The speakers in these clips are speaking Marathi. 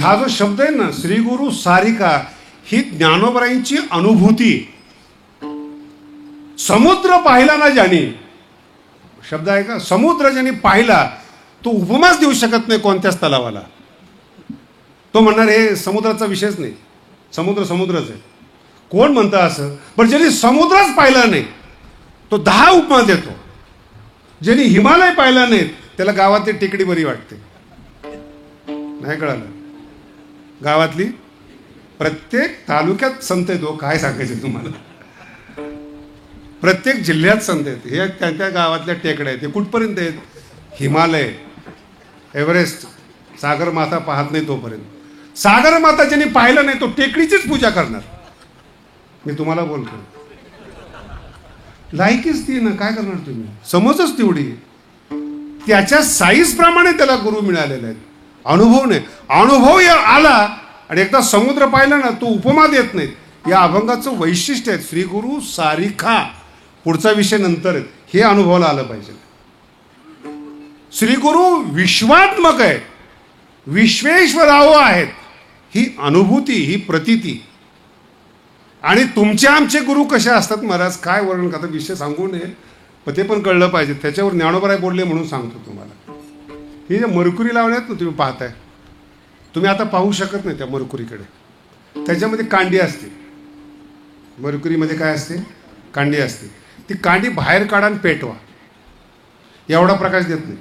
हा जो शब्द आहे ना, श्री गुरु सारिका, ही ज्ञानोबरायांची अनुभूती. समुद्र पाहिला ना ज्याने, शब्द आहे का, समुद्र ज्याने पाहिला तो उपमाच देऊ शकत नाही कोणत्याच तलावाला. तो म्हणणार हे समुद्राचा विषयच नाही, समुद्र समुद्रच आहे. कोण म्हणतं असं? पण ज्यांनी समुद्रच पाहिला नाही तो 10 उपमा देतो. ज्यांनी हिमालय पाहिला नाही त्याला गावातली टेकडी बरी वाटते. नाही कळालं? गावातली प्रत्येक तालुक्यात संत येतो. काय सांगायचं तुम्हाला, प्रत्येक जिल्ह्यात संत आहेत. हे त्या गावातल्या टेकड्या आहेत. ते कुठपर्यंत आहेत? हिमालय, एव्हरेस्ट. सागर माता पाहत नाही तोपर्यंत. सागर माता ज्यांनी पाहिलं नाही तो टेकडीचीच पूजा करणार. मी तुम्हाला बोलतो, लायकीच ती ना, काय करणार तुम्ही? समजच तेवढी. त्याच्या साईज प्रमाणे त्याला गुरु मिळालेले आहेत. अनुभव नाही, अनुभव आला आणि एकदा समुद्र पाहिला ना तो उपमा देत नाहीत. या अभंगाचं वैशिष्ट्य आहे. श्री गुरु सारिका. पुढचा विषय नंतर आहे, हे अनुभवाला आलं पाहिजे. श्री गुरु विश्वात्मक आहे, विश्वेश्वराव आहेत. ही अनुभूती, ही प्रतीती. आणि तुमचे आमचे गुरु कसे असतात महाराज, काय वर्णन करतात, विषय सांगू नये पण ते पण कळलं पाहिजे. त्याच्यावर ज्ञानोबराय बोलले म्हणून सांगतो तुम्हाला. ही जे मरकुरी लावण्यात ना तुम्ही पाहताय, तुम्ही आता पाहू शकत नाही त्या मरकुरीकडे. त्याच्यामध्ये कांडी असते. मरकुरीमध्ये काय असते? कांडी असते. ती कांडी बाहेर काढा आणि पेटवा, एवढा प्रकाश देत नाही.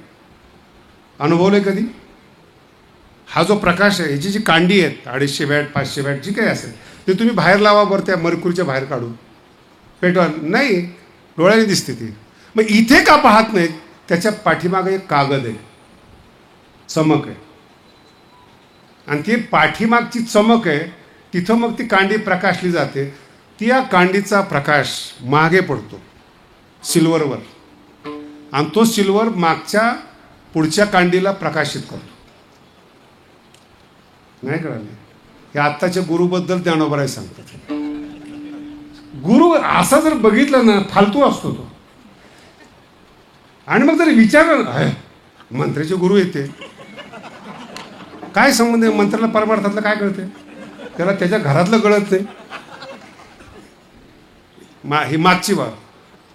अनुभवलंय कधी? हा जो प्रकाश आहे, ह्याची जी कांडी आहेत 250 वॅट 500 वॅट जी काही असेल ते तुम्ही बाहेर लावा बरं, त्या मरकुरीच्या बाहेर काढून पेटवा, नाही, डोळ्याने दिसते ती. मग इथे का पाहत नाहीत? त्याच्या पाठीमागे एक कागद आहे, चमक आहे. आणि ती पाठीमागची चमक आहे, तिथं मग ती कांडी प्रकाशली जाते. ती या कांडीचा प्रकाश मागे पडतो सिल्वरवर, आणि तो सिल्वर मागच्या पुढच्या कांडीला प्रकाशित करतो. नाही कळालं? हे आत्ताच्या गुरुबद्दल ज्ञानोबराय सांगतात. गुरु असा जर बघितलं ना, फालतू असतो तो. आणि मग जर विचारलं, मंत्र्याचे गुरु येते, काय संबंध आहे? मंत्र्याला परमार्थातलं काय कळते? त्याला त्याच्या घरातलं कळत नाही. ही मागची बाब.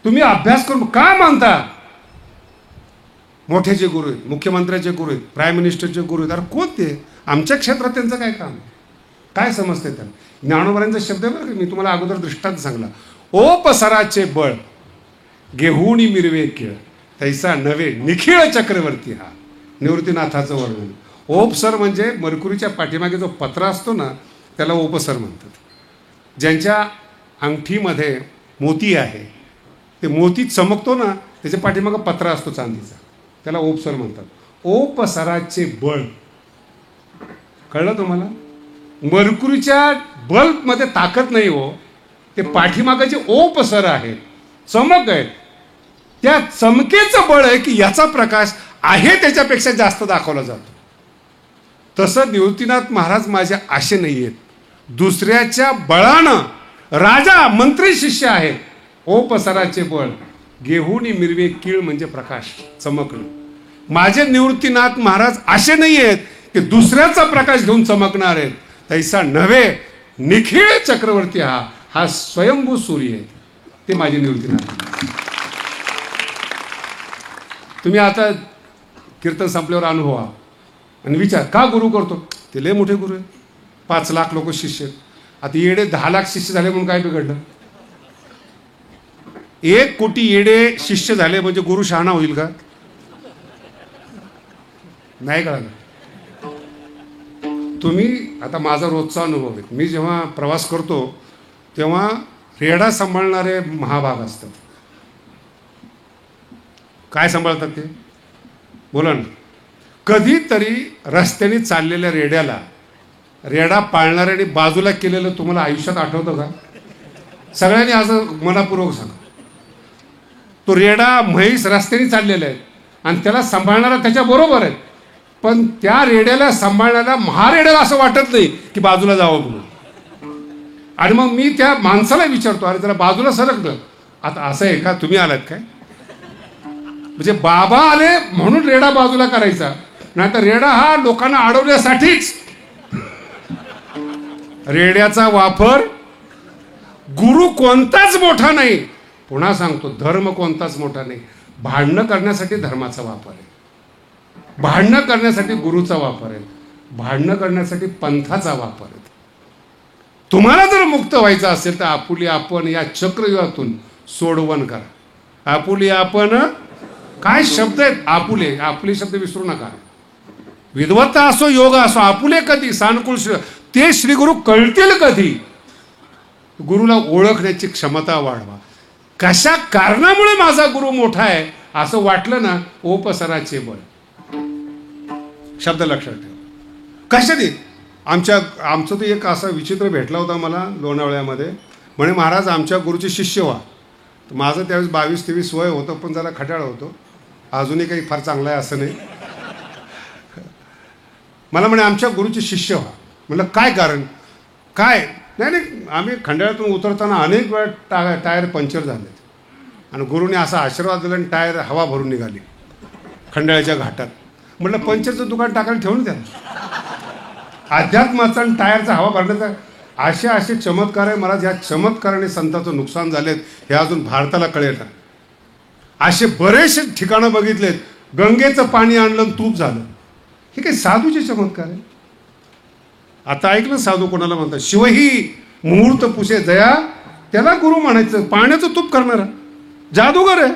तुम्ही अभ्यास करून का मानता? मोठ्याचे गुरु आहेत, मुख्यमंत्र्याचे गुरु आहेत, प्राईम मिनिस्टरचे गुरु आहेत. अरे कोण ते? आमच्या क्षेत्रात त्यांचं काय काम? काय समजते त्यांना? ज्ञानोबरायांचा शब्द आहे बरं का, मी तुम्हाला अगोदर दृष्टांत सांगला. ओपसराचे बळ घेऊनी मिरवे खेळ, तैसा नवे निखिळ चक्रवर्ती. हा निवृत्तीनाथाचं वर्णन. ओपसर म्हणजे मरकुरीच्या पाठीमागे जो पत्रा असतो ना, त्याला ओपसर म्हणतात. ज्यांच्या अंगठीमध्ये मोती आहे, ते मोती चमकतो ना, त्याच्या पाठीमागे पत्रा असतो चांदीचा, त्याला ओपसर म्हणतात. ओपसराचे बळ. कळलं तुम्हाला? मरकुरीच्या बल्बमध्ये ताकद नाही हो, ते पाठीमागे जे ओपसर आहे, चमक आहे, त्या चमकेचं बळ आहे की याचा प्रकाश आहे त्याच्यापेक्षा जास्त दाखवला जातो. तसं निवृत्तीनाथ महाराज माझ्या आशे नाही आहेत. दुसऱ्याच्या बळानं राजा मंत्री शिष्य आहेत. ओपसराचे बळ घेऊनी मिरवे कीळ म्हणजे प्रकाश, चमकणं. माझे निवृत्तीनाथ महाराज असे नाही आहेत की दुसऱ्याचा प्रकाश घेऊन चमकणार आहेत. तैसा नव्हे निखिळ चक्रवर्ती. हा स्वयंभू सूर्य आहे, ते माझे निवृत्तीनाथ. तुम्ही आता कीर्तन संपल्यावर अनुभवा आणि विचार, का गुरु करतो? ते लय मोठे गुरु आहे, 5 लाख लोक शिष्य आहेत. आता येडे 10 लाख शिष्य झाले म्हणून काय बिघडलं? 1 कोटी येडे शिष्य झाले म्हणजे गुरु शहाणा होईल का? नाही कळलं? तुम्ही आता माझा रोजचा अनुभव आहे. मी जेव्हा प्रवास करतो तेव्हा रेडा सांभाळणारे महाभाग असतात. काय सांभाळतात ते? बोला ना. कधीतरी रस्त्याने चाललेल्या रेड्याला रेडा पाळणाऱ्याने बाजूला केलेलं तुम्हाला आयुष्यात आठवतं का? सगळ्यांनी असं मनापूर्वक सांगा. तो रेडा म्हैस रस्त्याने चाललेला आहे आणि त्याला सांभाळणारा त्याच्या बरोबर आहे, पण त्या रेड्याला सांभाळण्याला महारेड्याला असं वाटत नाही की बाजूला जावं म्हणून. आणि मग मी त्या माणसाला विचारतो, अरे जरा बाजूला सरकलं. आता असं आहे का? तुम्ही आलात काय? म्हणजे बाबा आले म्हणून रेडा बाजूला करायचा, नाही तर रेडा हा लोकांना अडवण्यासाठीच रेड्याचा वापर गुरु कोणताच मोठा नाही. पुन्हा सांगतो, धर्म कोणताच मोठा नाही. भांडणं करण्यासाठी धर्माचा वापर आहे, भांडणं करण्यासाठी गुरुचा वापर आहे, भांडणं करण्यासाठी पंथाचा वापर आहे. तुम्हाला जर मुक्त व्हायचं असेल तर आपुली आपण या चक्रव्यूहातून सोडवण करा. आपुली आपण, काय शब्द आहेत आपुले, आपुले शब्द विसरू नका. विद्वत्ता असो, योग असो, आपुले कधी सानुकूल ते श्रीगुरु कळतील कधी. गुरुला ओळखण्याची क्षमता वाढवा. कशा कारणामुळे माझा गुरु मोठा आहे असं वाटलं ना, ओपसराचे बळ. शब्द लक्षात ठेवा. कशाने? आमचं तर एक असा विचित्र भेटला होता मला लोणावळ्यामध्ये. म्हणे महाराज आमच्या गुरुचे शिष्य व्हा. तर माझं त्यावेळेस 22-23 वय होतं, पण जरा खट्याळ होतो. अजूनही काही फार चांगलं आहे असं नाही. मला म्हणे आमच्या गुरुचे शिष्य व्हा. म्हणलं काय कारण? काय नाही, आम्ही खंडाळ्यातून उतरताना अनेक वेळा टायर पंक्चर झाले आणि गुरुने असा आशीर्वाद दिला आणि टायर हवा भरून निघाली खंडाळ्याच्या घाटात. म्हटलं पंक्चरचं दुकान टाकायला ठेवून द्या. अध्यात्माचा आणि टायरचा हवा भरण्याचा असे चमत्कार आहे महाराज. या चमत्काराने संतांचं नुकसान झालेत हे अजून भारताला कळेल. असे बरेचसे ठिकाणं बघितलेत, गंगेचं पाणी आणलं तूप झालं. हे काही साधूचे चमत्कार आहे. आता ऐकलं साधू कोणाला म्हणतात? शिवही मुहूर्त पुसे दया, त्याला गुरु म्हणायचं. पाण्याचं तूप करणारा जादूगर आहे.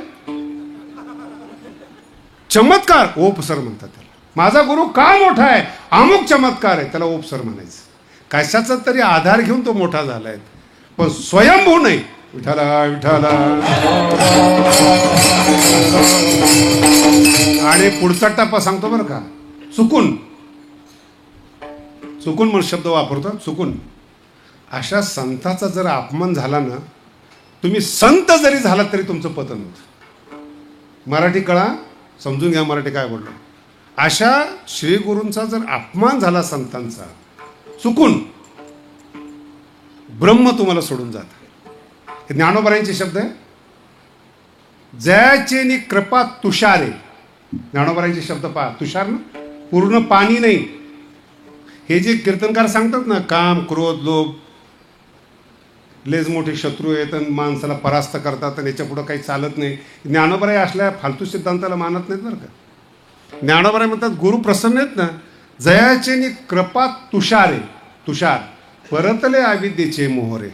चमत्कार ओपसर म्हणतात त्याला. माझा गुरु का मोठा आहे? अमुक चमत्कार आहे, त्याला ओपसर म्हणायचं. कशाचा तरी आधार घेऊन तो मोठा झालाय, पण स्वयंभू नाही. विठाला विठाला. आणि पुढचा टप्पा सांगतो बरं का, चुकून चुकून म्हणून शब्द वापरतो. चुकून अशा संताचा जर अपमान झाला ना, तुम्ही संत जरी झाला तरी तुमचं पतन होतं. मराठी कळा, समजून घ्या मराठी काय बोललो. अशा श्रीगुरूंचा जर अपमान झाला संतांचा, चुकून, ब्रह्म तुम्हाला सोडून जात. हे ज्ञानोबरायांचे शब्द आहे. जयाचे नि कृपा तुषारे. ज्ञानोबरायांचे शब्द पहा. तुषार ना, पूर्ण पाणी नाही. हे जे कीर्तनकार सांगतात ना, काम क्रोध लोभ लेज मोठे शत्रू आहेत आणि माणसाला परास्त करतात आणि याच्या पुढं काही चालत नाही. ज्ञानोबराय असल्या फालतू सिद्धांताला मानत नाहीत बरं का. ज्ञानोबराय म्हणतात गुरु प्रसन्न आहेत ना, जयाचे नि कृपा तुषारे. तुषार परतले अविद्येचे मोहरे.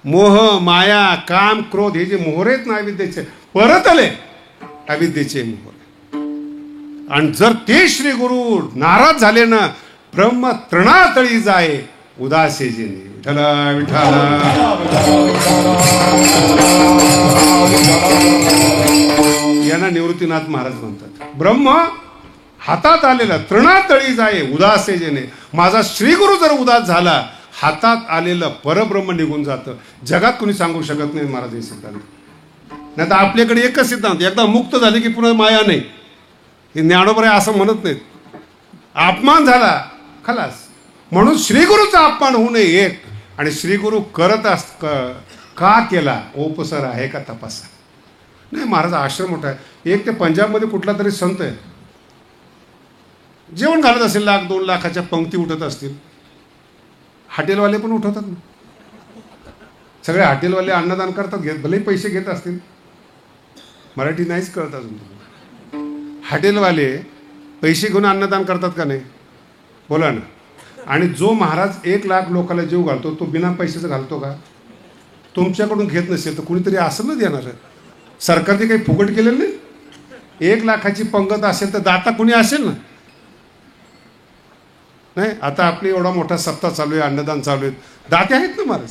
मोह माया काम क्रोध हे जे मोहरे आहेत ना अविद्येचे, परतले अविद्येचे मोहरे. आणि जर ते श्री गुरु नाराज झाले ना, ब्रह्म तृणातळी जाय उदासे जेने. विठला विठाला. यांना निवृत्तीनाथ महाराज म्हणतात. ब्रह्म हातात आलेला तृणातळी जाय उदासे जेने. माझा श्रीगुरु जर उदास झाला, हातात आलेलं परब्रह्म निघून जातं. जगात कोणी सांगू शकत नाही महाराज हे सिद्धांत. नाही तर आपल्याकडे एकच सिद्धांत, एकदा मुक्त झाले की पुन्हा माया नाही. हे ज्ञानोबराय असं म्हणत नाहीत. अपमान झाला खलास. म्हणून श्रीगुरूचा अपमान होऊ नये एक. आणि श्रीगुरु करत का केला ओपसर आहे का तपासा. नाही महाराज आश्रम मोठा आहे. एक ते पंजाबमध्ये कुठला तरी संत आहे, जेवण घालत असेल, 1-2 लाखाच्या पंक्ती उठत असतील. हॉटेलवाले पण उठवतात ना, सगळे हॉटेलवाले अन्नदान करतात, भलेही पैसे घेत असतील. मराठी नाहीच कळत अजून. हॉटेलवाले पैसे घेऊन अन्नदान करतात का नाही बोला ना. आणि जो महाराज 1 लाख लोकांना जीव घालतो, तो बिना पैशाचं घालतो का? तुमच्याकडून घेत नसेल तर कुणीतरी असं न देणार. सरकारने काही फुकट केलेलं नाही. 1 लाखाची पंगत असेल तर दाता कुणी असेल ना. नाही आता आपली एवढा मोठा सप्ताह चालू आहे, अन्नदान चालू आहे, दाते आहेत ना महाराज.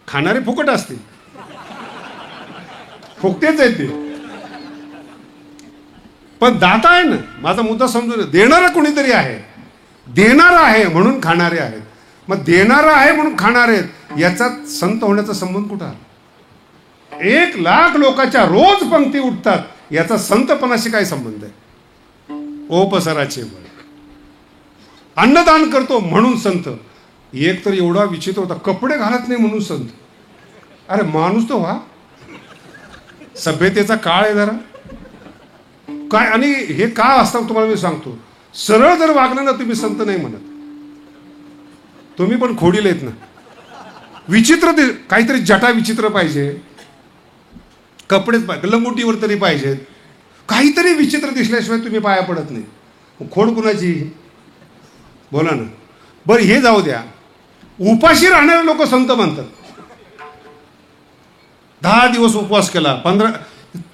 खाणारे फुकट असतील, फुकटेच आहेत ते, पण दाता आहे ना. माझा मुद्दा समजून, देणारा कोणीतरी आहे. देणारा आहे म्हणून खाणारे आहेत. मग देणारा आहे म्हणून खाणारे आहेत, याचा संत होण्याचा संबंध कुठं आला? 1 लाख लोकांच्या रोज पंक्ती उठतात, याचा संतपणाशी काय संबंध आहे? ओपसराचे बळ. अन्नदान करतो म्हणून संत. एक तर एवढा विचित्र होता, कपडे घालत नाही म्हणून संत. अरे माणूस तो व्हा. सभ्यतेचा काळ आहे जरा काय. आणि हे का असतं तुम्हाला मी सांगतो. सरळ जर वागलं ना तुम्ही संत नाही म्हणत. तुम्ही पण खोडील आहेत ना. विचित्र काहीतरी जटा विचित्र पाहिजे, कपडेच पाहिजे, लंगोटीवर तरी पाहिजेत, काहीतरी विचित्र दिसल्याशिवाय तुम्ही पाया पडत नाही. खोड कुणाची बोला ना. बरं हे जाऊ द्या, उपाशी राहणारे लोक संत म्हणतात. 10 दिवस उपवास केला, 15.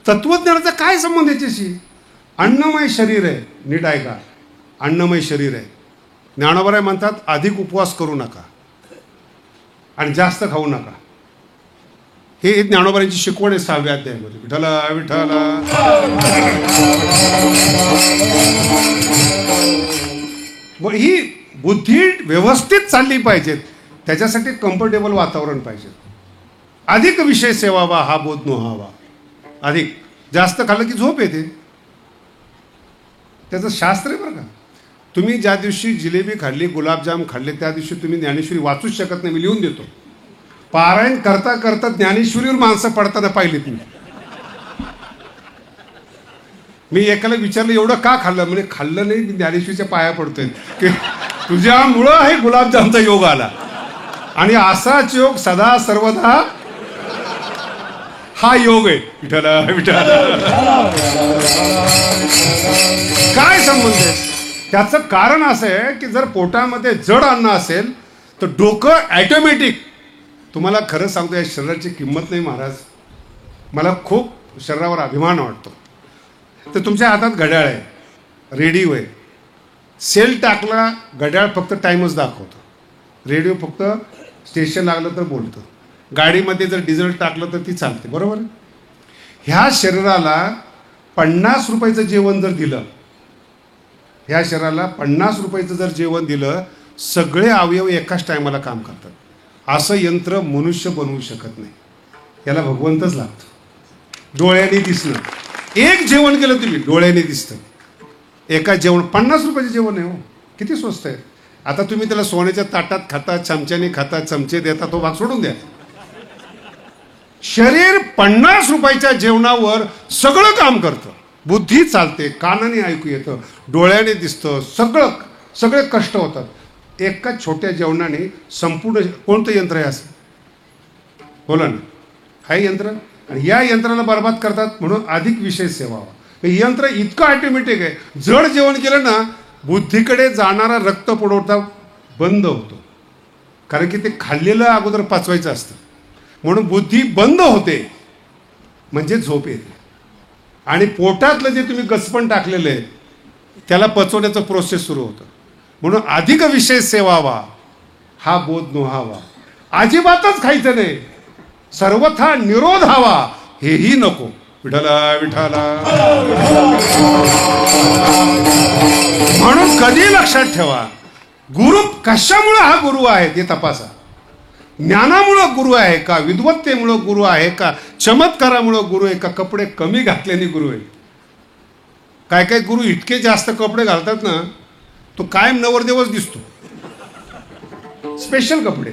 तत्वज्ञानाचा काय संबंध याच्याशी? अन्नमय शरीर आहे, नीट ऐका, अन्नमय शरीर आहे. ज्ञानोबराय म्हणतात अधिक उपवास करू नका आणि जास्त खाऊ नका. हे ज्ञानोबरायांची शिकवण आहे 6व्या अध्यायामध्ये. विठ्ठला विठ्ठला. ही बुद्धी व्यवस्थित चालली पाहिजे, त्याच्यासाठी कम्फर्टेबल वातावरण पाहिजे. अधिक विषय सेवावा हा बोध नव्हावा. अधिक जास्त खाल्लं की झोप येते, त्याचं शास्त्र आहे बरं का. तुम्ही ज्या दिवशी जिलेबी खाल्ली, गुलाबजाम खाल्ले, त्या दिवशी तुम्ही ज्ञानेश्वरी वाचूच शकत नाही. मी लिहून देतो. पारायण करता करता ज्ञानेश्वरीवर माणसं पडताना पाहिलीत मी एकाला विचारलं एवढं का खाल्लं? म्हणजे खाल्लं नाही, मी ज्ञानेश्वरीच्या पाया पडतोय की तुझ्यामुळं हे गुलाबजामचा योग आला, आणि असाच योग सदा सर्वदा हा योग आहे. विठ्ठला विठ्ठला. काय संबंध आहे? त्याचं कारण असं आहे की जर पोटामध्ये जड अन्न असेल तर डोकं ॲटोमॅटिक, तुम्हाला खरं सांगतो या शरीराची किंमत नाही महाराज, मला खूप शरीरावर अभिमान वाटतो. तर तुमच्या हातात घड्याळ आहे, रेडिओ आहे. सेल टाकला, घड्याळ फक्त टाईमच दाखवतो, रेडिओ फक्त स्टेशन लागलं तर बोलतं, गाडीमध्ये जर डिझेल टाकलं तर ती चालते, बरोबर आहे. ह्या शरीराला 50 रुपयाचं जेवण जर दिलं, ह्या शरीराला 50 रुपयाचं जर जेवण दिलं, सगळे अवयव एकाच टायमाला काम करतात. असं यंत्र मनुष्य बनवू शकत नाही, याला भगवंतच लागतं. डोळ्याने दिसणं, एक जेवण केलं तुम्ही डोळ्याने दिसतं, एका जेवण 50 रुपयाचं जेवण आहे हो, किती स्वस्त आहे. आता तुम्ही त्याला सोन्याच्या ताटात खाता, चमच्याने खाता, चमचे देता, तो भाग सोडून द्या. शरीर 50 रुपयाच्या जेवणावर सगळं काम करतं. बुद्धी चालते, कानाने ऐकू येतं, डोळ्याने दिसतं, सगळे कष्ट होतात. एका छोट्या जेवणाने संपूर्ण. कोणतं यंत्र आहे असं बोला ना? हे यंत्र. आणि या यंत्राला बरबाद करतात. म्हणून अधिक विषय सेवावा. हे यंत्र इतकं ऑटोमॅटिक आहे, जड जेवण केलं ना बुद्धीकडे जाणारा रक्त पुरवठा बंद होतो, कारण की ते खाल्लेलं अगोदर पचवायचं असतं. म्हणून बुद्धी बंद होते, म्हणजे झोप येते. आणि पोटातलं जे तुम्ही गचपण टाकलेलं आहे त्याला पचवण्याचं प्रोसेस सुरू होतं. म्हणून अधिक विषय सेवावा हा बोध नव्हावा. अजिबातच खायचं नाही, सर्वथा निरोध हवा, हेही नको. विठ्ठला विठ्ठला. म्हणून कधी लक्षात ठेवा, गुरु कशामुळे हा गुरु आहे ते तपासा. ज्ञानामुळं गुरु आहे का, विद्वत्तेमुळं गुरु आहे का, चमत्कारामुळं गुरु आहे का, कपडे कमी घातल्याने गुरु आहे. काय काय गुरु इतके जास्त कपडे घालतात ना, तो कायम नवरदेवच दिसतो, स्पेशल कपडे.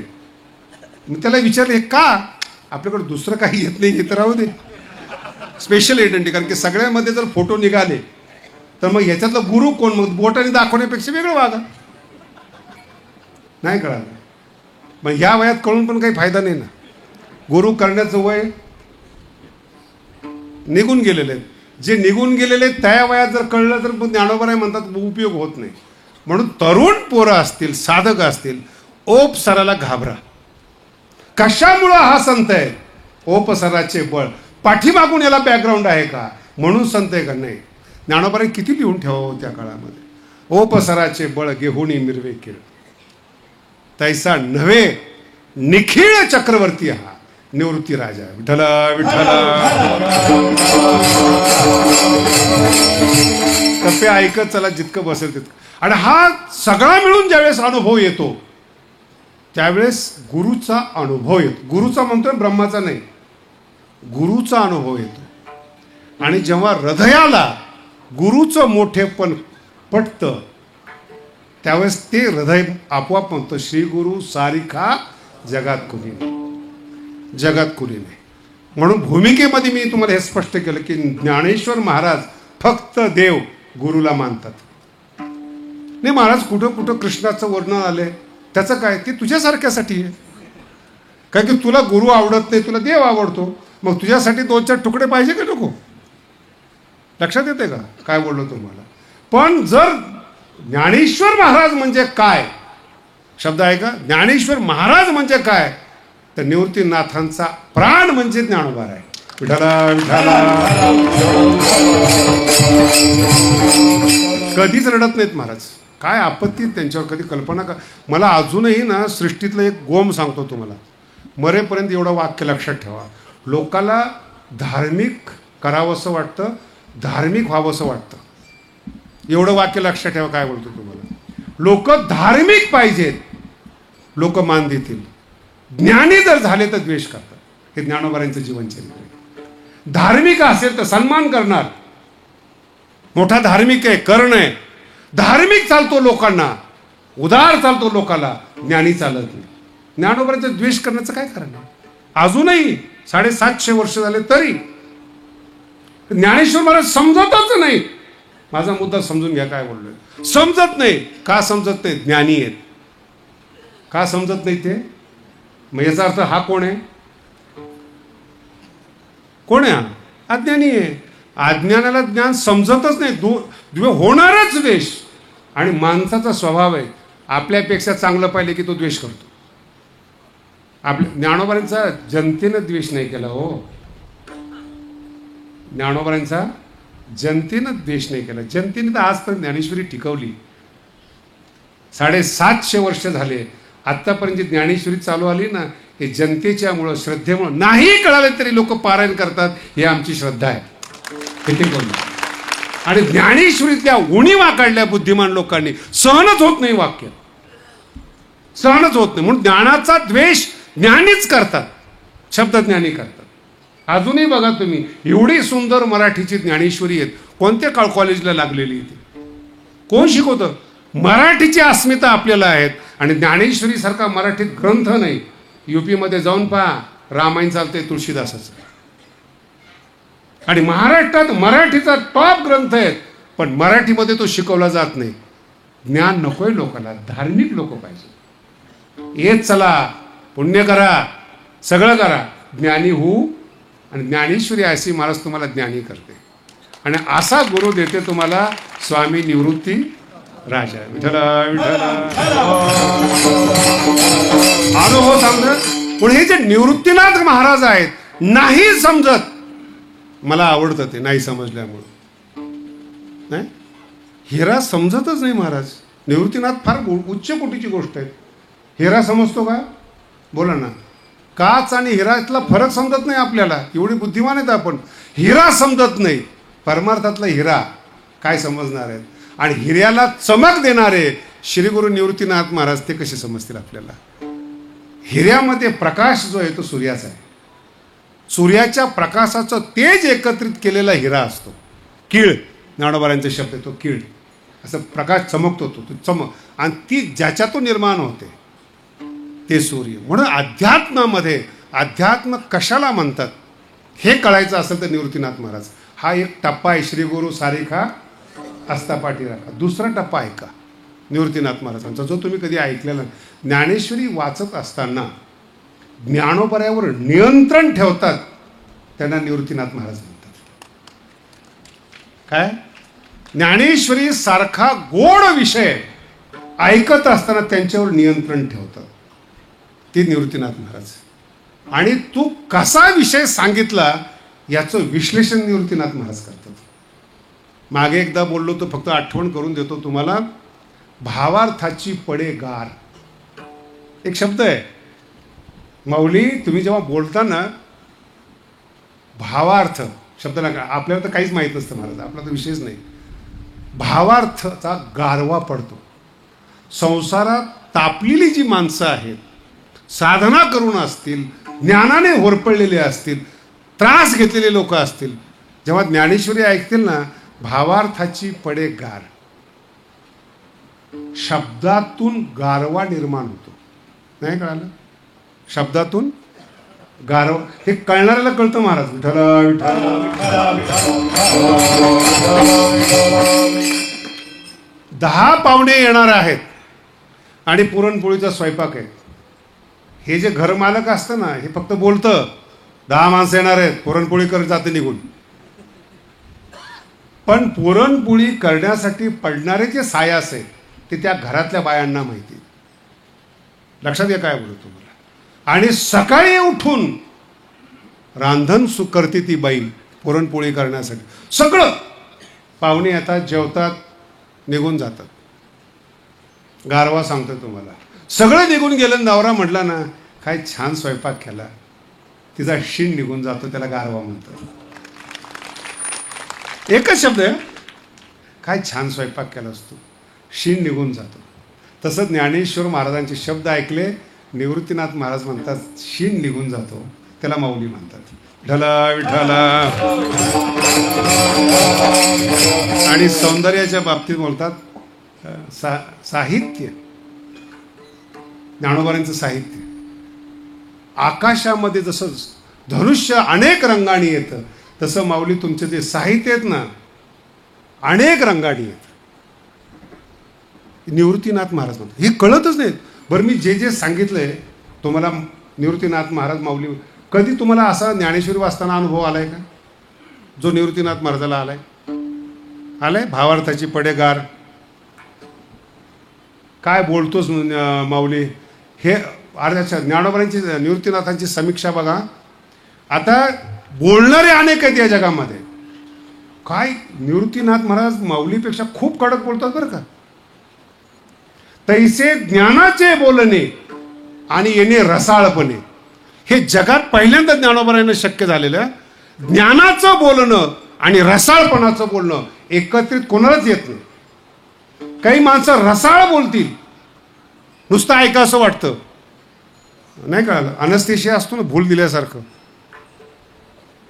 मग त्याला विचारले हे का? आपल्याकडे दुसरं काही येत नाही, येत राहू दे, स्पेशल आयडेंटिटी. कारण की सगळ्यामध्ये जर फोटो निघाले तर मग ह्याच्यातला गुरु कोण? मग बोटाने दाखवण्यापेक्षा वेगळं वागा. नाही कळालं? मग ह्या वयात कळून पण काही फायदा नाही ना. गुरु करण्याचं वय निघून गेलेले आहेत. जे निघून गेलेले आहेत त्या वयात जर कळलं तर ज्ञानोबराय म्हणतात उपयोग होत नाही. म्हणून तरुण पोरं असतील, साधक असतील, ओप सराला घाबरा. कशामुळं हा संत आहे? ओप सराचे बळ. पाठीमागून याला बॅकग्राऊंड आहे का म्हणून संत आहे का? नाही. ज्ञानोबराय किती लिहून ठेवावं त्या काळामध्ये. ओप सराचे बळ गेहुणी मिरवे किर, तैसा नव्हे निखिळ चक्रवर्ती हा निवृत्ती राजा. विठ्ठला विठ्ठला. टप्पे ऐकत चला जितकं बसेल तितकं. आणि हा सगळा मिळून ज्यावेळेस अनुभव येतो त्यावेळेस गुरुचा अनुभव येतो. गुरुचा म्हणतोय, ब्रह्माचा नाही, गुरुचा अनुभव येतो. आणि जेव्हा हृदयाला गुरुचं मोठेपण पटतं त्यावेळेस ते हृदय आपोआप म्हणतं श्री गुरु सारिखा जगात कुणी नाही, जगात कुणी नाही. म्हणून भूमिकेमध्ये मी तुम्हाला हे स्पष्ट केलं की ज्ञानेश्वर महाराज फक्त देव गुरुला मानतात. नाही महाराज कुठं कुठं कृष्णाचं वर्णन आलंय, त्याचं काय, ते तुझ्यासारख्यासाठी आहे. काय की तुला गुरु आवडत नाही, तुला देव आवडतो, मग तुझ्यासाठी 2-4 तुकडे पाहिजे का नको? लक्षात येते का काय बोललो तुम्हाला? पण जर ज्ञानेश्वर महाराज म्हणजे काय, शब्द आहे का, ज्ञानेश्वर महाराज म्हणजे काय, तर निवृत्तीनाथांचा प्राण म्हणजे ज्ञानोबा आहे. विठाला विठाला. कधीच रडत नाहीत महाराज. काय आपत्ती त्यांच्यावर, कधी कल्पना का. मला अजूनही ना सृष्टीतलं एक गोम सांगतो तुम्हाला, मरेपर्यंत एवढं वाक्य लक्षात ठेवा. लोकाला धार्मिक करावंसं वाटतं, धार्मिक व्हावंसं वाटतं. एवढं वाक्य लक्षात ठेवा. काय बोलतो तुम्हाला, लोक धार्मिक पाहिजेत, लोक मान देतील. ज्ञानी जर झाले तर द्वेष करतात. हे ज्ञानोबांचं जीवनचरित्र आहे. धार्मिक असेल तर सन्मान करणार, मोठा धार्मिक आहे, कर्ण आहे, धार्मिक चालतो लोकांना, उदार चालतो लोकाला, ज्ञानी चालत नाही. ज्ञानोबांचा द्वेष करण्याचं काय कारण आहे? अजूनही 750 वर्ष झाले तरी ज्ञानेश्वर महाराज समजतच नाही. माझा मुद्दा समजून घ्या काय बोललोय. समजत नाही. का समजत नाही? ज्ञानी आहेत. का समजत नाही ते? मग याचा अर्थ हा कोण आहे? कोण आहे? अज्ञानी आहे. अज्ञानाला ज्ञान समजतच नाही. होणारच द्वेष. आणि माणसाचा स्वभाव आहे, आपल्यापेक्षा चांगलं पाहिलं की तो द्वेष करतो. आपल्या ज्ञानोबांचा जनतेनं द्वेष नाही केला हो. ज्ञानोबांचा जनतेनं द्वेष नाही केला. जनतेने तर आजपर्यंत ज्ञानेश्वरी टिकवली. 750 वर्ष झाले. आत्तापर्यंत ज्ञानेश्वरी चालू आली ना, हे जनतेच्यामुळं, श्रद्धेमुळं. नाही कळाले तरी लोक पारायण करतात, हे आमची श्रद्धा आहे. किती बोललो. आणि ज्ञानेश्वरीतल्या उणीवा काढल्या बुद्धिमान लोकांनी. सहनच होत नाही वाक्य, सहनच होत नाही. म्हणून ज्ञानाचा द्वेष ज्ञानीच करतात, शब्दज्ञानी करतात. अजूनही बघा तुम्ही, एवढी सुंदर मराठीची ज्ञानेश्वरी आहेत. कोणत्या कॉलेजला लागलेली ती? कोण शिकवतं? मराठीची अस्मिता आपल्याला आहेत. आणि ज्ञानेश्वरी सारखा मराठीत ग्रंथ नाही. यूपीमध्ये जाऊन पहा, रामायण चालतंय तुळशीदासाचं. आणि महाराष्ट्रात मराठीचा टॉप ग्रंथ आहे, पण मराठीमध्ये तो शिकवला जात नाही. ज्ञान नकोय लोकांना, धार्मिक लोक पाहिजे. येत चला, पुण्य करा, सगळं करा, ज्ञानी होऊ. आणि ज्ञानेश्वरी अशी महाराज तुम्हाला ज्ञानी करते. आणि असा गुरु देते तुम्हाला स्वामी निवृत्ती राजा. विठला विठला. अनुभव समजत. पण हे जे निवृत्तीनाथ महाराज आहेत, नाही समजत. मला आवडतं ते नाही समजल्यामुळं. नाही, हिरा समजतच नाही महाराज. निवृत्तीनाथ फार उच्च कोटीची गोष्ट आहे. हिरा समजतो का? बोला ना. काच आणि हिरातला फरक समजत नाही आपल्याला. एवढी बुद्धिमान आहेत आपण. हिरा समजत नाही. परमार्थातला हिरा काय समजणार आहेत? आणि हिऱ्याला चमक देणारे श्री गुरु निवृत्तीनाथ महाराज, ते कसे समजतील आपल्याला? हिऱ्यामध्ये प्रकाश जो आहे तो सूर्याचा आहे. सूर्याच्या प्रकाशाचं तेज एकत्रित केलेला हिरा असतो. कीळ, ज्ञानोबांचे शब्द आहे तो कीळ. असं प्रकाश चमकतो तो चमक. आणि ती ज्याच्यातून निर्माण होते ते सूर्य. म्हणून अध्यात्मामध्ये अध्यात्म कशाला म्हणतात हे कळायचं असेल तर निवृत्तीनाथ महाराज हा एक टप्पा आहे. श्री गुरु सारिखा हस्तापाठी राखा. दुसरा टप्पा आहे का निवृत्तीनाथ महाराजांचा, जो तुम्ही कधी ऐकलेला. ज्ञानेश्वरी वाचत असताना ज्ञानोबऱ्यावर नियंत्रण ठेवतात, त्यांना निवृत्तीनाथ महाराज म्हणतात. काय? ज्ञानेश्वरी सारखा गोड विषय ऐकत असताना त्यांच्यावर नियंत्रण ठेवतात, ते निवृत्तीनाथ महाराज. आणि तू कसा विषय सांगितला याचं विश्लेषण निवृत्तीनाथ महाराज करतात. मागे एकदा बोललो तो, फक्त आठवण करून देतो तुम्हाला. भावार्थाची पडे गार एक शब्द आहे. माऊली, तुम्ही जेव्हा बोलताना भावार्थ शब्द नका, आपल्याला तर काहीच माहीत नसतं महाराज, आपला तर विषयच नाही. भावार्थाचा गारवा पडतो. संसारात तापलेली जी माणसं आहेत, साधना करून असतील, ज्ञानाने होरपळलेले असतील, त्रास घेतलेले लोक असतील, जेव्हा ज्ञानेश्वरी ऐकतील ना, भावार्थाची पडे गार. शब्दातून गारवा निर्माण होतो. नाही कळालं? शब्दातून गारवा. हे कळणाऱ्याला कळतं महाराज. विठ्ठला विठ्ठला. 10 पाहुणे येणार आहेत आणि पुरणपोळीचा स्वयंपाक आहे. हे जे घरमालक असतं ना, हे फक्त बोलतं 10 माणसं येणार आहेत, पुरणपोळी कर, जाते निघून. पण पुरणपोळी करण्यासाठी पडणारे जे सायास आहे ते त्या घरातल्या बायांना माहिती. लक्षात घ्या काय बोलतो तुम्हाला. आणि सकाळी उठून रांधण करते ती बाई पुरणपोळी करण्यासाठी. सगळं पाहुणे येतात, जेवतात, निघून जातात. गारवा सांगतो तुम्हाला, सगळं निघून गेलं. नवरा म्हटला ना, काय छान स्वयंपाक केला, तिचा शिण निघून जातो, त्याला गारवा म्हणतात. एकच शब्द आहे, काय छान स्वयंपाक केला असतो, शिण निघून जातो. तसं ज्ञानेश्वर महाराजांचे शब्द ऐकले, निवृत्तीनाथ महाराज म्हणतात शिण निघून जातो, त्याला माऊली म्हणतात. विठ्ठला विठ्ठला. आणि सौंदर्याच्या बाबतीत बोलतात साहित्य, ज्ञानोबांचं साहित्य. आकाशामध्ये जसं धनुष्य अनेक रंगाने येतं, तसं माऊली तुमचे जे साहित्य आहेत ना, अनेक रंगाने येतं. निवृत्तीनाथ महाराज म्हणतात, हे कळतच नाही. बरं, मी जे जे सांगितलंय तुम्हाला, निवृत्तीनाथ महाराज माऊली, कधी तुम्हाला असा ज्ञानेश्वरी वाचताना अनुभव आलाय का, जो निवृत्तीनाथ महाराजाला आलाय? भावार्थाची पडेगार, काय बोलतोच माऊली, हे अर्ध्याच्या ज्ञानोबांची निवृत्तीनाथांची समीक्षा बघा. आता बोलणारे अनेक आहेत या जगामध्ये. काय निवृत्तीनाथ महाराज माऊलीपेक्षा खूप कडक बोलतात बरं का. तैसे ज्ञानाचे बोलणे आणि येणे रसाळपणे, हे जगात पहिल्यांदा ज्ञानोबांना शक्य झालेलं. ज्ञानाचं बोलणं आणि रसाळपणाचं बोलणं एकत्रित कोणालाच येत नाही. काही माणसं रसाळ बोलतील, नुसतं ऐका असं वाटतं, नाही कळालं. अनस्थेशिया असतो ना, भूल दिल्यासारखं.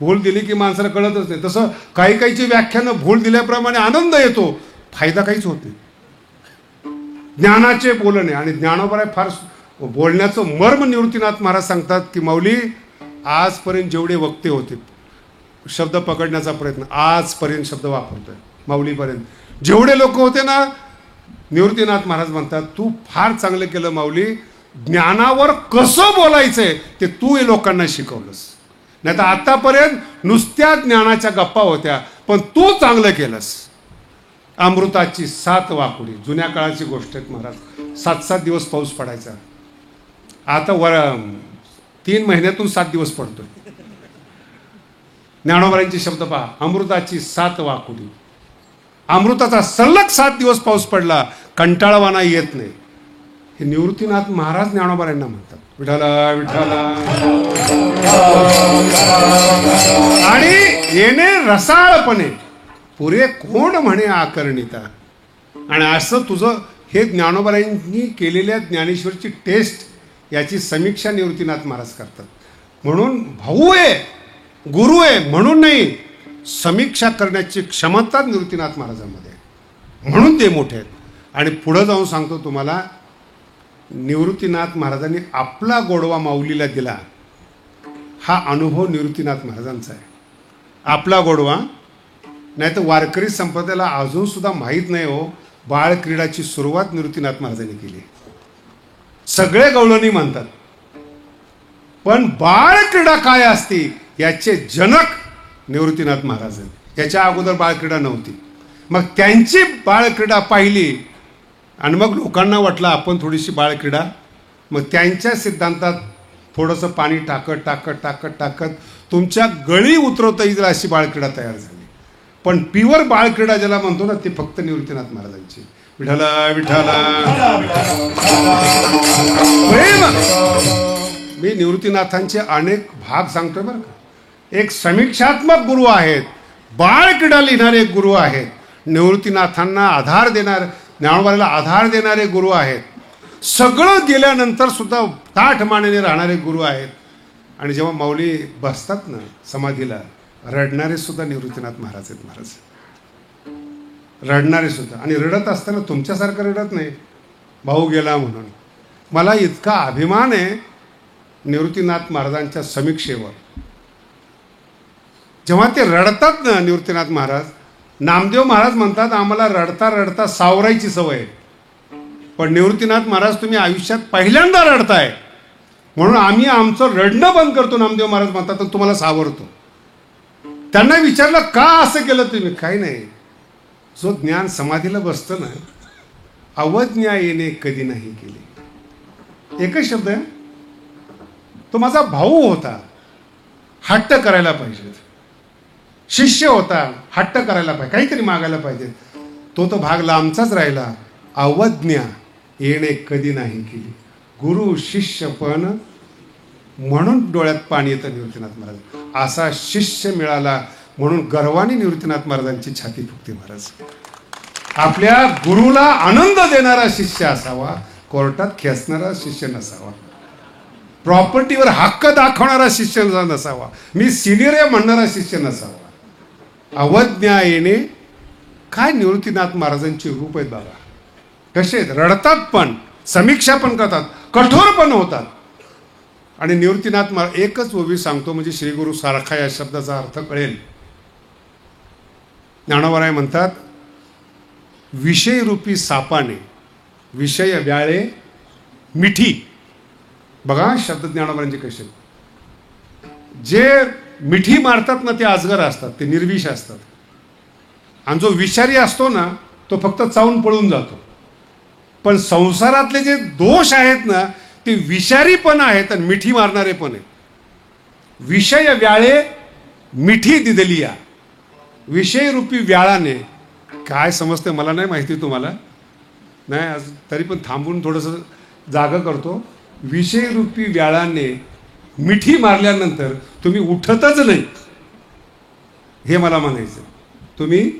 भूल दिली की माणसाला कळतच नाही. तसं काही काहीची व्याख्यानं भूल दिल्याप्रमाणे आनंद येतो, फायदा काहीच होत नाही. ज्ञानाचे बोलणे आणि ज्ञानोबा फार बोलण्याचं मर्म निवृत्तीनाथ महाराज सांगतात की माऊली, आजपर्यंत जेवढे वक्ते होते, शब्द पकडण्याचा प्रयत्न, आजपर्यंत शब्द वापरतोय माऊलीपर्यंत जेवढे लोक होते ना, निवृत्तीनाथ महाराज म्हणतात तू फार चांगलं केलं माऊली. ज्ञानावर कसं बोलायचंय ते तू हे लोकांना शिकवलंस. नाही तर आतापर्यंत नुसत्या ज्ञानाच्या गप्पा होत्या, पण तू चांगलं केलंस. अमृताची 7 वाकुडी, जुन्या काळाची गोष्ट आहे महाराज. 7-7 दिवस पाऊस पडायचा. आता 3 महिन्यातून 7 दिवस पडतोय. ज्ञानोबांचे शब्द पहा, अमृताची 7 वाकुडी. अमृताचा सलग 7 दिवस पाऊस पडला, कंटाळवाना येत नाही. हे निवृत्तीनाथ महाराज ज्ञानोबांना म्हणतात. विठ्ठला विठ्ठला. आणि येणे रसाळपणे, पुरे कोण म्हणे आकर्णिता. आणि असं तुझं हे ज्ञानोबांनी केलेल्या ज्ञानेश्वरची टेस्ट, याची समीक्षा निवृत्तीनाथ महाराज करतात. म्हणून भाऊ आहे, गुरु आहे म्हणून नाही, समीक्षा करण्याची क्षमता निवृत्तीनाथ महाराजांमध्ये, म्हणून ते मोठे आहेत. आणि पुढं जाऊन सांगतो तुम्हाला, निवृत्तीनाथ महाराजांनी आपला गोडवा माऊलीला दिला, हा अनुभव निवृत्तीनाथ महाराजांचा आहे. आपला गोडवा. नाही तर वारकरी संप्रदायाला अजून सुद्धा माहीत नाही हो, बाळक्रीडाची सुरुवात निवृत्तीनाथ महाराजांनी केली. सगळे गवळणी म्हणतात, पण बाळक्रीडा काय असते याचे जनक निवृत्तीनाथ महाराज. याच्या अगोदर बाळक्रीडा नव्हती. मग त्यांची बाळक्रीडा पाहिली आणि मग लोकांना वाटलं आपण थोडीशी बाळक्रीडा. मग त्यांच्या सिद्धांतात थोडंसं पाणी टाकत टाकत टाकत टाकत तुमच्या गळी उतरवता येईल अशी बाळक्रीडा तयार झाली. पण प्युअर बाळक्रीडा ज्याला म्हणतो ना, ते फक्त निवृत्तीनाथ महाराजांची. विठ्ठला विठ्ठला. प्रेम. मी निवृत्तीनाथांचे अनेक भाग सांगतोय बरं का. एक समीक्षात्मक गुरु आहेत, बाळक्रीडा लिहिणारे गुरु आहेत, निवृत्तीनाथांना आधार देणार, ज्ञानोबाला आधार देणारे गुरु आहेत, सगळं गेल्यानंतर सुद्धा ताठ मानेने राहणारे गुरु आहेत. आणि जेव्हा माऊली बसतात ना समाधीला, रडणारे सुद्धा निवृत्तीनाथ महाराज आहेत. महाराज रडणारे सुद्धा. आणि रडत असताना तुमच्यासारखं रडत नाही, भाऊ गेला म्हणून. मला इतका अभिमान आहे निवृत्तीनाथ महाराजांच्या समीक्षेवर. जेव्हा ते रडतात ना निवृत्तीनाथ महाराज, नामदेव महाराज म्हणतात आम्हाला रडता रडता सावरायची सवय. पण निवृत्तीनाथ महाराज तुम्ही आयुष्यात पहिल्यांदा रडताय, म्हणून आम्ही आमचं रडणं बंद करतो. नामदेव महाराज म्हणतात तुम्हाला सावरतो. त्यांना विचारलं का असं केलं तुम्ही? काही नाही, जो ज्ञान समाधीला बसतं ना, अवज्ञा येणे कधी नाही केली. एकच शब्द आहे. तो माझा भाऊ होता, हट्ट करायला पाहिजे. शिष्य होता, हट्ट करायला पाहिजे, काहीतरी मागायला पाहिजे. तो तो भाग लांबचाच राहिला. अवज्ञा येणे कधी नाही केली. गुरु शिष्य पण म्हणून डोळ्यात पाणी येतं निवृत्तीनाथ महाराज. असा शिष्य मिळाला म्हणून गर्वाने निवृत्तीनाथ महाराजांची छाती फुगते. महाराज आपल्या गुरुला आनंद देणारा शिष्य असावा, कोर्टात खेचणारा शिष्य नसावा, प्रॉपर्टीवर हक्क दाखवणारा शिष्य नसावा, मी सिनियर आहे म्हणणारा शिष्य नसावा. अवज्ञा येणे काय निवृत्तीनाथ महाराजांची रूप आहेत बाबा. कसे आहेत, रडतात पण, समीक्षा पण करतात, कठोर पण होतात. आणि निवृत्तीनाथ महाराज एकच ओवी सांगतो म्हणजे श्री गुरु सारखा या शब्दाचा अर्थ कळेल. ज्ञानोबराय म्हणतात, विषयरूपी सापाने विषय व्याळे मिठी. बघा शब्द ज्ञानोबरांचे कसे. जे मिठी मारतात ना ते अजगर असतात, ते निर्विष असतात. आणि जो विषारी असतो ना तो फक्त चावून पळून जातो. पण संसारातले जे दोष आहेत ना ते विषारी पण आहेत आणि मिठी मारणारे पण आहेत. विषय व्याळे मिठी दिदलिया. विषयरूपी व्याळाने काय समजते मला नाही माहिती, तुम्हाला नाही, आज तरी पण थांबून थोडंसं जागा करतो. विषयरूपी व्याळाने मिठी मारल्यानंतर तुम्ही उठतच नाही, हे मला म्हणायचं. तुम्ही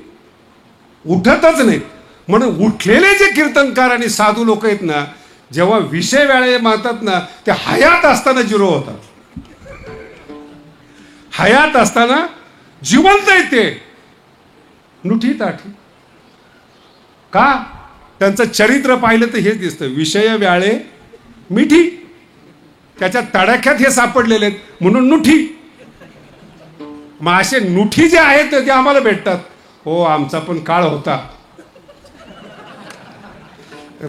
उठतच नाही. म्हणून उठलेले जे कीर्तनकार आणि साधू लोक आहेत ना, जेव्हा विषय व्याळे मारतात ना ते हयात असताना जिरो होतात. हयात असताना जिवंत येते नुठी ताठी. का? त्यांचं चरित्र पाहिलं तर हेच दिसतं. विषय व्याळे मिठी, त्याच्या तडाख्यात हे सापडलेले आहेत म्हणून नुठी. मग असे नुठी जे आहेत ते आम्हाला भेटतात. हो, आमचा पण काळ होता.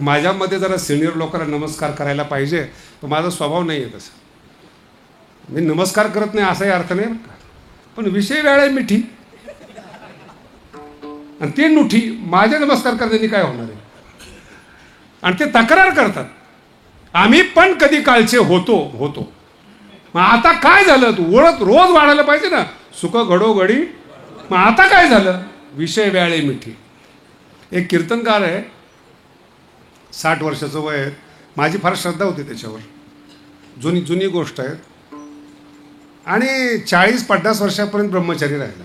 माझ्यामध्ये जरा सिनियर लोकांना नमस्कार करायला पाहिजे, तो माझा स्वभाव नाही आहे तसा. मी नमस्कार करत नाही असाही अर्थ नाही, पण विषय व्याळे मिठी आणि ते नुठी. माझ्या नमस्कार करण्याने काय होणार आहे? आणि ते तक्रार करतात, आम्ही पण कधी काळचे होतो. मग आता काय झालं? तू ओळख रोज वाढायला पाहिजे ना, सुख घडोघडी. मग आता काय झालं? विषय व्याळे मिठी. एक कीर्तनकार आहे, 60 वर्षाचं वय आहे. माझी फार श्रद्धा होती त्याच्यावर, जुनी गोष्ट आहे. आणि 40-50 वर्षापर्यंत ब्रह्मचारी राहिला,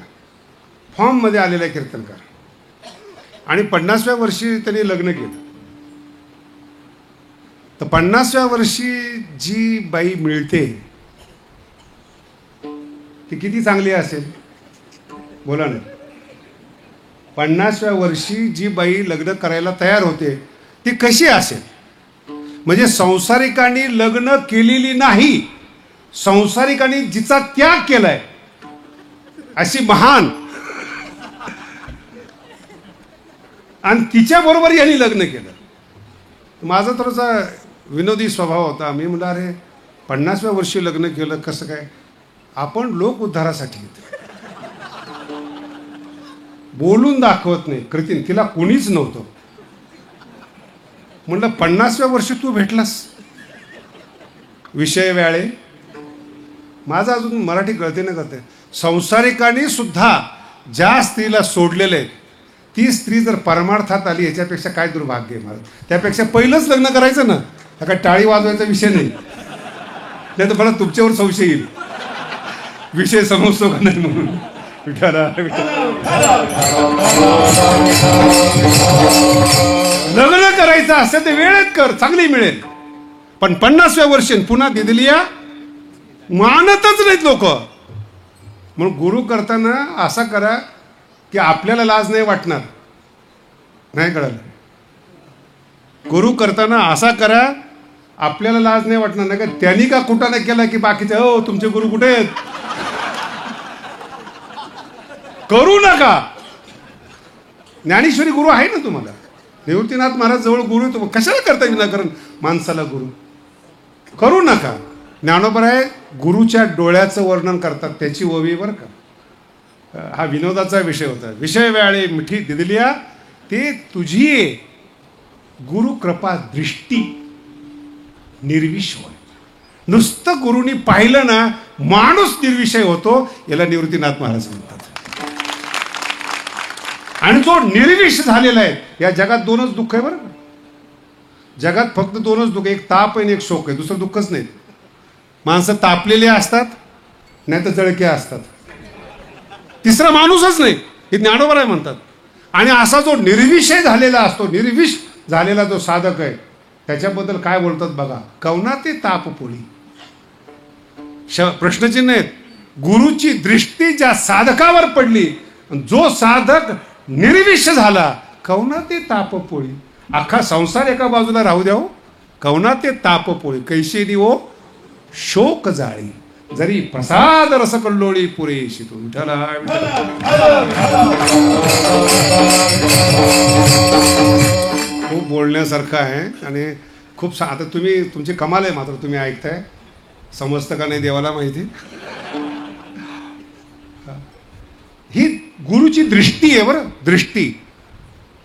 फॉर्ममध्ये आलेला आहे कीर्तनकार. आणि 50व्या वर्षी त्यांनी लग्न केलं. तर 50व्या वर्षी जी बाई मिळते ती किती चांगली असेल बोला ना. 50व्या वर्षी जी बाई लग्न करायला तयार होते ती कशी असेल? म्हणजे संसारिकांनी लग्न केलेली नाही, संसारिकांनी जिचा त्याग केलाय अशी महान. आणि तिच्या बरोबर यांनी लग्न केलं. माझा थोडासा विनोदी स्वभाव होता. मी म्हटलं, अरे 50व्या वर्षी लग्न केलं कसं काय? आपण लोक उद्धारासाठी बोलून दाखवत नाही, कृतीन. तिला कोणीच नव्हतं. म्हटलं 50व्या वर्षी तू भेटलास. विषय व्याळे. माझं अजून मराठी कळते ना करते. संसारिकांनी सुद्धा ज्या स्त्रीला सोडलेले आहेत ती स्त्री जर परमार्थात आली याच्यापेक्षा काय दुर्भाग्य आहे मला. त्यापेक्षा पहिलंच लग्न करायचं ना. हा काय टाळी वाजवायचा विषय नाही, नाही तर मला तुमच्यावर संशय येईल. विषय समजतो का नाही म्हणून. लग्न करायचं असेल ते वेळेत कर, चांगली मिळेल. पण 50व्या वर्षी पुन्हा दिदलिया मानतच नाहीत लोक. म्हणून गुरु करताना असा करा की आपल्याला लाज नाही वाटणार. नाही कळलं? गुरु करताना असा करा आपल्याला लाज नाही वाटणार. नाही का त्यांनी का कुठं नाही केला की बाकीचे हो तुमचे गुरु कुठे आहेत करू नका. ज्ञानेश्वरी गुरु आहे ना तुम्हाला. निवृत्तीनाथ महाराज जवळ गुरु येतो, कशाला करता विनाकारण माणसाला गुरु? करू नका. ज्ञानोबराय गुरुच्या डोळ्याचं वर्णन करतात, त्याची ओवी बरं का. हा विनोदाचा विषय होता. विषय वेळे मिठी दिदलिया ते तुझी गुरु कृपा दृष्टी निर्विश्व. नुसतं गुरुनी पाहिलं ना माणूस निर्विषय होतो, याला निवृत्तीनाथ महाराज म्हणतात. आणि जो निर्विष झालेला आहे, या जगात दोनच दुःख आहे बरं. जगात फक्त दोनच दुःख, एक ताप आणि एक शोक आहे, दुसरं दुःखच नाही. माणसं तापलेले असतात, नाही तर जळके असतात, तिसरा माणूसच नाही, हे ज्ञानोबराय म्हणतात. आणि असा जो निर्विषय झालेला असतो, निर्विष झालेला जो साधक आहे, त्याच्याबद्दल काय बोलतात बघा. कवना ते तापपोळी. प्रश्नचिन्ह आहेत. गुरुची दृष्टी ज्या साधकावर पडली, जो साधक निर्विष झाला, कवना ते तापपोळी. अख्खा संसार एका बाजूला राहू द्या, कवना ते तापपोळी. कैशी ओ शोक जाळी, जरी प्रसाद रस कल्लोळी पुरेशी तू. विठ्ठला खूप बोलण्यासारखं आहे आणि खूप आता तुम्ही तुमची कमाल आहे, मात्र तुम्ही ऐकताय, समजतं का नाही देवाला माहिती. ही गुरुची दृष्टी आहे बरं, दृष्टी.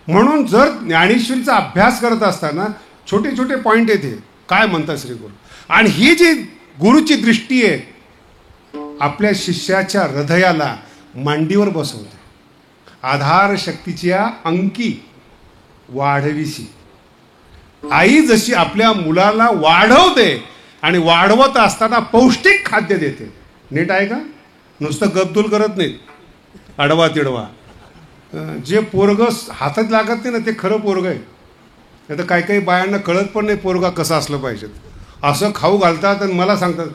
म्हणून जर ज्ञानेश्वरीचा अभ्यास करत असताना छोटे छोटे पॉइंट येते, काय म्हणतात श्री गुरु. आणि ही जी गुरुची दृष्टी आहे, आपल्या शिष्याच्या हृदयाला मांडीवर बसवते. आधार शक्तीच्या अंकी वाढविशी. आई जशी आपल्या मुलाला वाढवते आणि वाढवत असताना पौष्टिक खाद्य देते. नीट आहे का? नुसतं गपदूल करत नाही, अडवा तिडवा. जे पोरग हातात लागत नाही ना, ते खरं पोरग आहे. नाही तर काही काही बायांना कळत पण नाही पोरगा कसं असलं पाहिजे. असं खाऊ घालतात आणि मला सांगतात,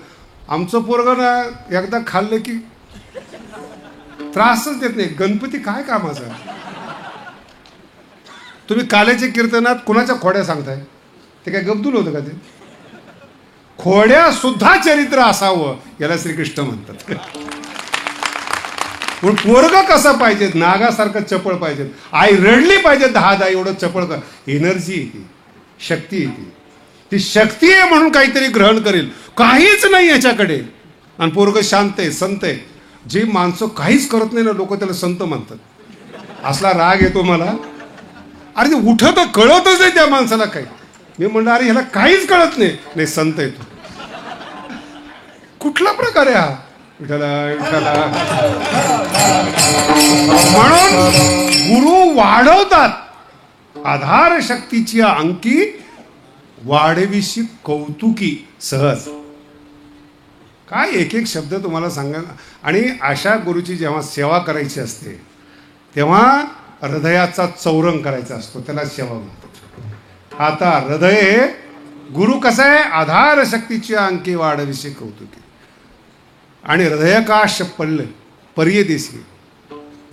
आमचं पोरग ना एकदा खाल्लं की त्रासच देत नाही. गणपती काय कामाचा? तुम्ही काल्याच्या कीर्तनात कुणाच्या खोड्या सांगताय? ते काय गबदूल होतं का? ते खोड्या सुद्धा चरित्र असावं, याला श्रीकृष्ण म्हणतात. पण पोरग कसं पाहिजे? नागासारखं चपळ पाहिजे. आई रडली पाहिजे 10 एवढं चपळ कर. एनर्जी येते, शक्ती येते. ती शक्ती आहे म्हणून काहीतरी ग्रहण करेल. काहीच नाही याच्याकडे, आणि पोरग शांत आहे, संत आहे. जे माणसं काहीच करत नाही ना, लोक त्याला संत म्हणतात. असला राग येतो मला. अरे ते उठत कळतच नाही त्या माणसाला काही. मी म्हणलं अरे ह्याला काहीच कळत नाही. नाही, संत येतो. कुठला प्रकार आहे हा? विठ्ठला विठ्ठला. म्हणून गुरु वाढवतात. आधार शक्तीची अंकी वाढविशी कौतुकी सहज. काय एक एक शब्द तुम्हाला सांगा. आणि अशा गुरुची जेव्हा सेवा करायची असते, तेव्हा हृदयाचा चौरंग करायचा असतो, त्याला सेवा म्हणतात. आता हृदय गुरु कसा आहे? आधार शक्तीची अंकी वाढविशी कौतुकी. आणि हृदयकाश पडलं पर्यदेशी,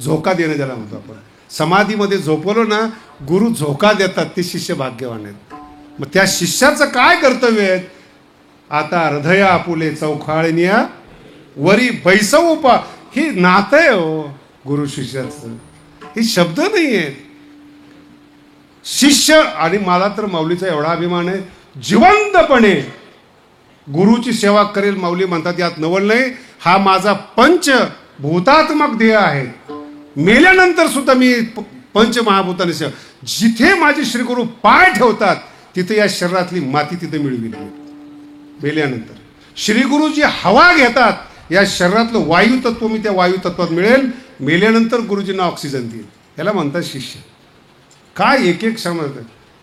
झोका देणं ज्याला म्हणतो आपण. समाधीमध्ये झोपवलं ना, गुरु झोका देतात, ते शिष्य भाग्यवान आहेत. मग त्या शिष्याचं काय कर्तव्य आहे? आता हृदय आपुले चौखाळनिया वरी बैसव उपा. हे नातं आहे हो गुरु शिष्याचं, हे शब्द नाही आहेत. शिष्य, आणि मला तर माऊलीचा एवढा अभिमान आहे, जिवंतपणे गुरुची सेवा करेल. माऊली म्हणतात यात नवल नाही. हा माझा पंचभूतात्मक देह आहे. मेल्यानंतर सुद्धा मी पंचमहाभूताने सेवा. जिथे माझे श्रीगुरु पाय ठेवतात, तिथे या शरीरातली माती तिथे मिळविली. मेल्यानंतर श्रीगुरु जी हवा घेतात, या शरीरातलं वायू तत्व मी त्या वायू तत्वात मिळेल. मेल्यानंतर गुरुजींना ऑक्सिजन देईल. याला म्हणतात शिष्य. काय एक एक समजत.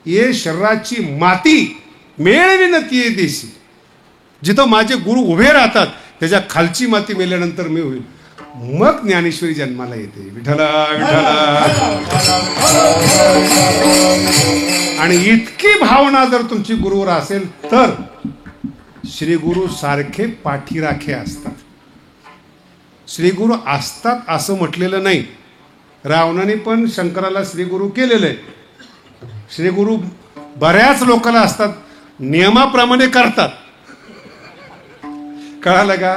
ये शरीराची माती मेळविन ती देशी. जिथं माझे गुरु उभे राहतात, त्याच्या खालची माती मेल्यानंतर मी होईल. मग ज्ञानेश्वरी जन्माला येते. विठ्ठला विठ्ठला. आणि इतकी भावना जर तुमची गुरुवर असेल तर श्रीगुरु सारखे पाठीराखे असतात. श्रीगुरु असतात असं म्हटलेलं नाही. रावणाने पण शंकराला श्रीगुरु केलेलं आहे. श्रीगुरु बऱ्याच लोकांना असतात, नियमाप्रमाणे करतात. कळालं का?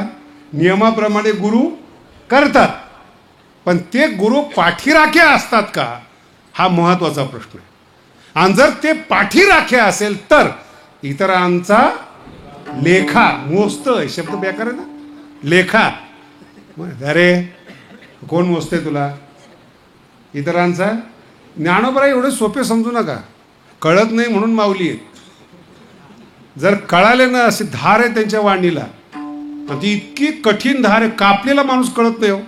नियमाप्रमाणे गुरु करतात, पण ते गुरु पाठीराखे असतात का, हा महत्वाचा प्रश्न आहे. आणि जर ते पाठीराखे असेल तर इतरांचा लेखा मोजतोय. शब्द बेकार आहे ना, लेखा. अरे कोण मोजते तुला? इतरांचा. ज्ञानोबा एवढे सोपे समजू नका. कळत नाही म्हणून माऊली आहेत. जर कळाले ना, अशी धार आहे त्यांच्या वाणीला, ती इतकी कठीण धार आहे, कापलेला माणूस कळत नाही हो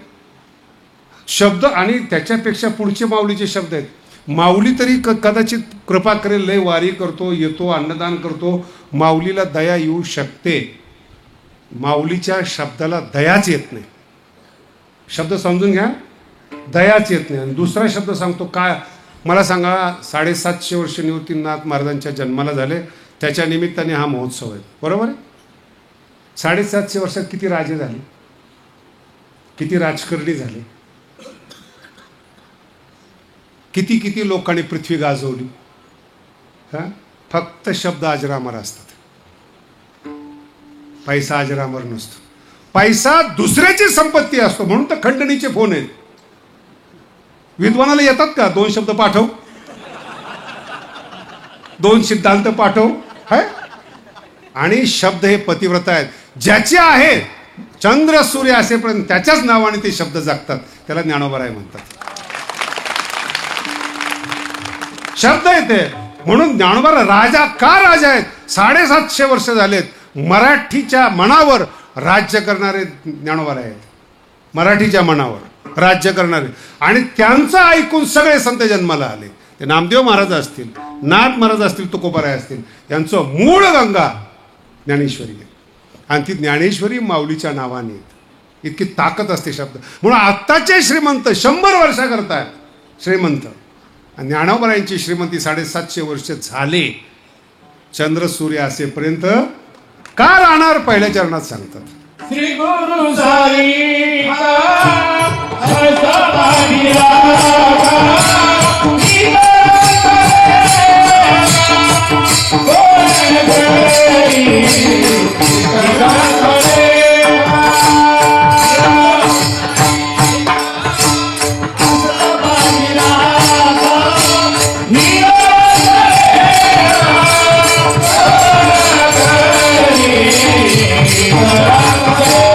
शब्द. आणि त्याच्यापेक्षा पुढचे माऊलीचे शब्द आहेत. माऊली तरी कदाचित कृपा करेल, लय वारी करतो, येतो, अन्नदान करतो, माऊलीला दया येऊ शकते. माऊलीच्या शब्दाला दयाच येत नाही. शब्द समजून घ्या, दयाच येत नाही. आणि दुसरा शब्द सांगतो काय, मला सांगा, 750 वर्ष निवृत्तीनाथ महाराजांच्या जन्माला झाले, त्याच्या निमित्ताने हा महोत्सव आहे, बरोबर आहे? 750 वर्षात किती राजे झाले, किती राजकारणी झाले, किती किती लोकांनी पृथ्वी गाजवली. फक्त शब्द अजरामर असतात, पैसा अजरामर नसतो. पैसा दुसऱ्याची संपत्ती असतो, म्हणून तर खंडणीचे फोन आहेत. विद्वानाला येतात का 2 शब्द पाठव, 2 सिद्धांत पाठव, है? आणि शब्द हे पतिव्रता आहेत. ज्याचे आहे चंद्र सूर्य असेपर्यंत त्याच्याच नावाने ते शब्द जागतात. त्याला ज्ञानोबराय म्हणतात. शब्द येते म्हणून ज्ञानोबा राजा का राजा आहेत. 750 वर्ष झालेत मराठीच्या मनावर राज्य करणारे ज्ञानोबराय आहेत. मराठीच्या मनावर राज्य करणारे. आणि त्यांचं ऐकून सगळे संत जन्माला आले. ते नामदेव महाराज असतील, नाथ महाराज असतील, तुकोबाराय असतील, यांचं मूळ गंगा ज्ञानेश्वरी आहे. आणि ती ज्ञानेश्वरी माऊलीच्या नावाने येते. इतकी ताकद असते शब्द. म्हणून आत्ताचे श्रीमंत 100 वर्षाकरता श्रीमंत. आणि ज्ञानोबरायांची श्रीमंती 750 वर्ष झाले. चंद्र सूर्य असेपर्यंत का राहणार, पहिल्या चरणात सांगतात. श्री गुरु साई Yeah.